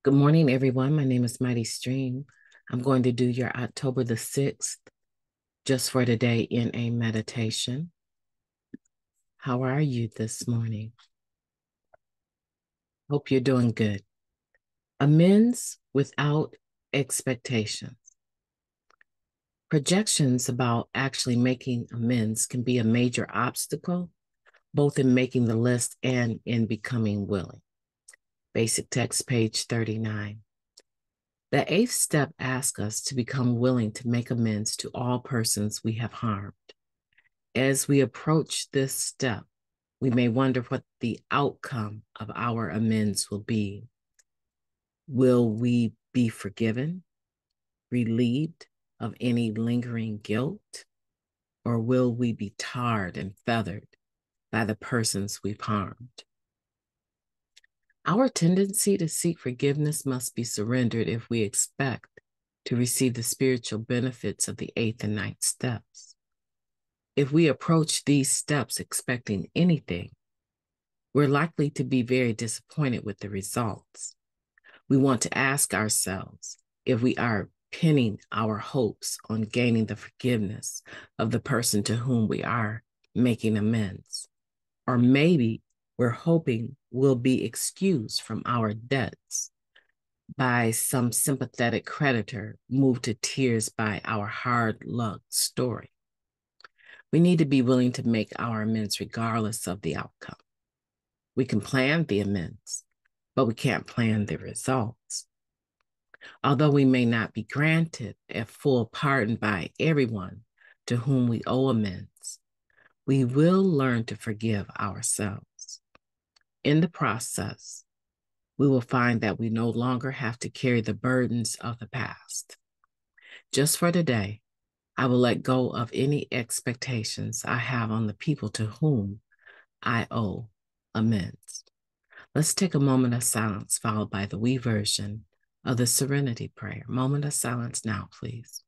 Good morning, everyone. My name is Mighty Stream. I'm going to do your October the 6th, just for today, in a meditation. How are you this morning? Hope you're doing good. Amends without expectations. Projections about actually making amends can be a major obstacle, both in making the list and in becoming willing. Basic text, page 39. The eighth step asks us to become willing to make amends to all persons we have harmed. As we approach this step, we may wonder what the outcome of our amends will be. Will we be forgiven, relieved of any lingering guilt, or will we be tarred and feathered by the persons we've harmed? Our tendency to seek forgiveness must be surrendered if we expect to receive the spiritual benefits of the eighth and ninth steps. If we approach these steps expecting anything, we're likely to be very disappointed with the results. We want to ask ourselves if we are pinning our hopes on gaining the forgiveness of the person to whom we are making amends. Or maybe we're hoping we'll be excused from our debts by some sympathetic creditor moved to tears by our hard luck story. We need to be willing to make our amends regardless of the outcome. We can plan the amends, but we can't plan the results. Although we may not be granted a full pardon by everyone to whom we owe amends, we will learn to forgive ourselves. In the process, we will find that we no longer have to carry the burdens of the past. Just for today, I will let go of any expectations I have on the people to whom I owe amends. Let's take a moment of silence, followed by the we version of the Serenity Prayer. Moment of silence now, please.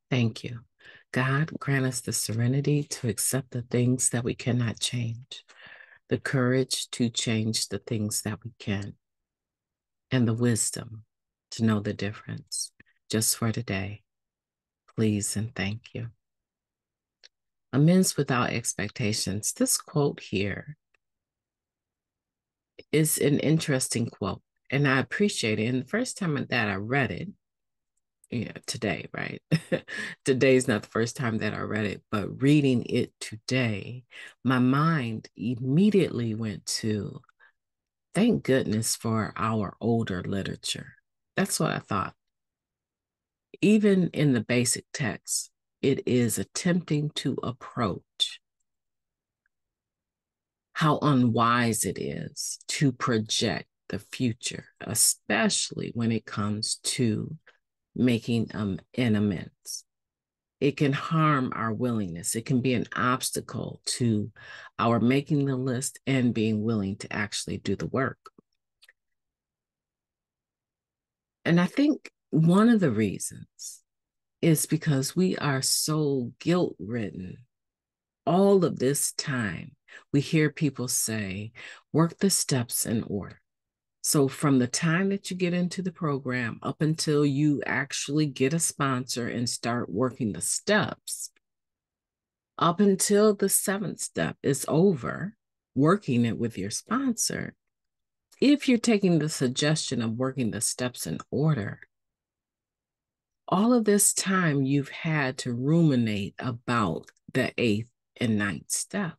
Thank you. God, grant us the serenity to accept the things that we cannot change, the courage to change the things that we can, and the wisdom to know the difference. Just for today, please and thank you. Amends without expectations. This quote here is an interesting quote, and I appreciate it. And the first time that I read it, today, right? Today's not the first time that I read it, but reading it today, my mind immediately went to, thank goodness for our older literature. That's what I thought. Even in the basic text, it is attempting to approach how unwise it is to project the future, especially when it comes to making an amends. It can harm our willingness. It can be an obstacle to our making the list and being willing to actually do the work. And I think one of the reasons is because we are so guilt-ridden. All of this time, we hear people say, work the steps in order. So from the time that you get into the program up until you actually get a sponsor and start working the steps, up until the seventh step is over, working it with your sponsor, if you're taking the suggestion of working the steps in order, all of this time you've had to ruminate about the eighth and ninth step.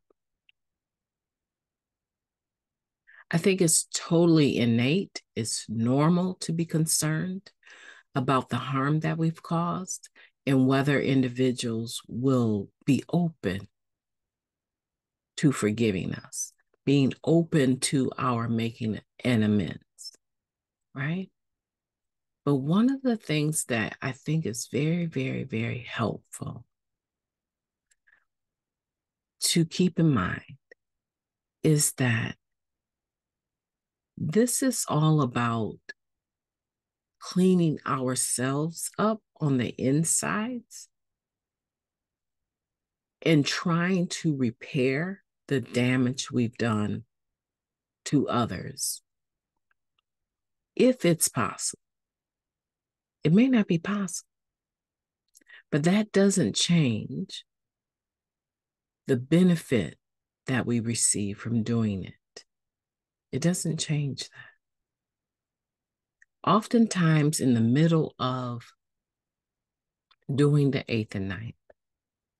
I think it's totally innate. It's normal to be concerned about the harm that we've caused and whether individuals will be open to forgiving us, being open to our making an amends, right? But one of the things that I think is very, very, very helpful to keep in mind is that this is all about cleaning ourselves up on the insides in trying to repair the damage we've done to others, if it's possible. It may not be possible, but that doesn't change the benefit that we receive from doing it. It doesn't change that. Oftentimes in the middle of doing the 8th and 9th,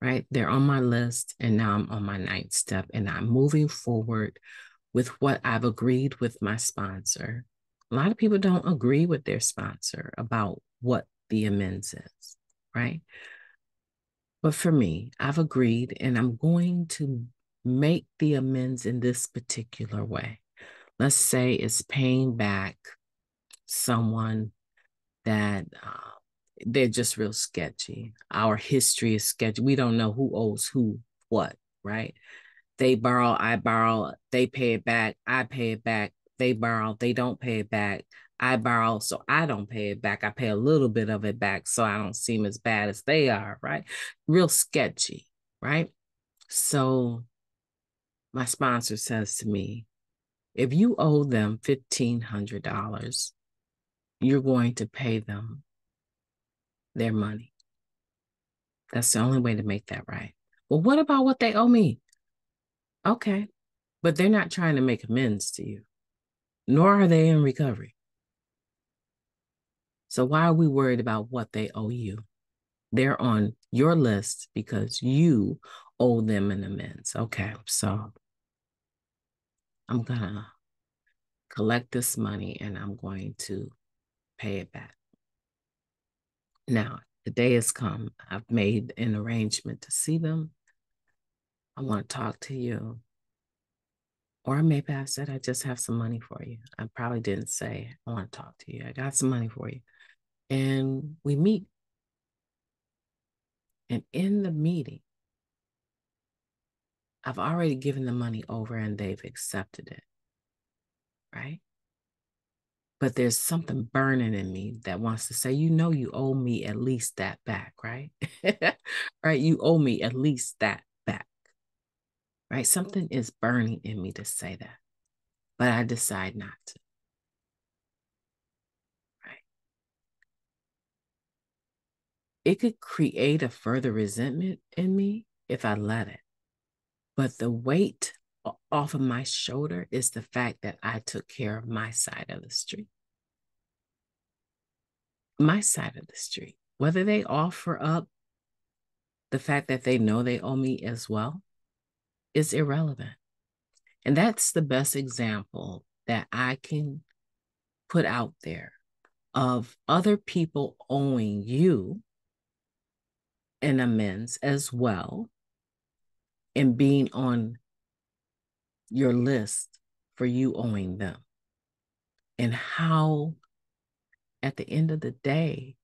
right? They're on my list, and now I'm on my 9th step, and I'm moving forward with what I've agreed with my sponsor. A lot of people don't agree with their sponsor about what the amends is, right? But for me, I've agreed, and I'm going to make the amends in this particular way. Let's say it's paying back someone that they're just real sketchy. Our history is sketchy. We don't know who owes who what, right? They borrow, I borrow, they pay it back, I pay it back, they borrow, they don't pay it back, I borrow, so I don't pay it back. I pay a little bit of it back so I don't seem as bad as they are, right? Real sketchy, right? So my sponsor says to me, if you owe them $1,500, you're going to pay them their money. That's the only way to make that right. Well, what about what they owe me? Okay, but they're not trying to make amends to you, nor are they in recovery. So why are we worried about what they owe you? They're on your list because you owe them an amends. Okay, so I'm gonna collect this money and I'm going to pay it back. Now, the day has come. I've made an arrangement to see them. I want to talk to you. Or maybe I said, I just have some money for you. I probably didn't say, I want to talk to you. I got some money for you. And we meet. And in the meeting, I've already given the money over and they've accepted it, right? But there's something burning in me that wants to say, you owe me at least that back, right? Right? You owe me at least that back, right? Something is burning in me to say that, but I decide not to, right? It could create a further resentment in me if I let it. But the weight off of my shoulder is the fact that I took care of my side of the street. My side of the street. Whether they offer up the fact that they know they owe me as well is irrelevant. And that's the best example that I can put out there of other people owing you an amends as well and being on your list for you owing them. And how, at the end of the day,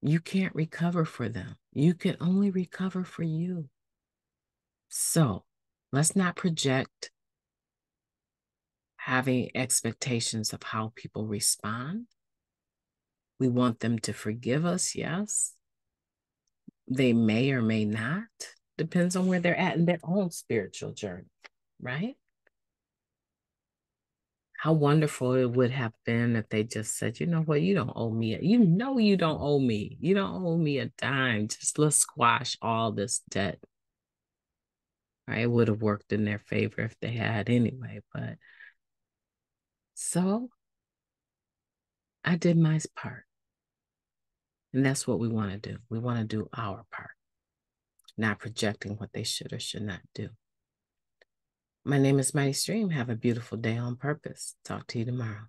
you can't recover for them. You can only recover for you. So let's not project having expectations of how people respond. We want them to forgive us, yes. They may or may not. Depends on where they're at in their own spiritual journey, right? How wonderful it would have been if they just said, you know what, you don't owe me. You don't owe me. You don't owe me a dime. Just let's squash all this debt. Right? It would have worked in their favor if they had anyway. But so I did my part. And that's what we want to do. We want to do our part, not projecting what they should or should not do. My name is MightyStream. Have a beautiful day on purpose. Talk to you tomorrow.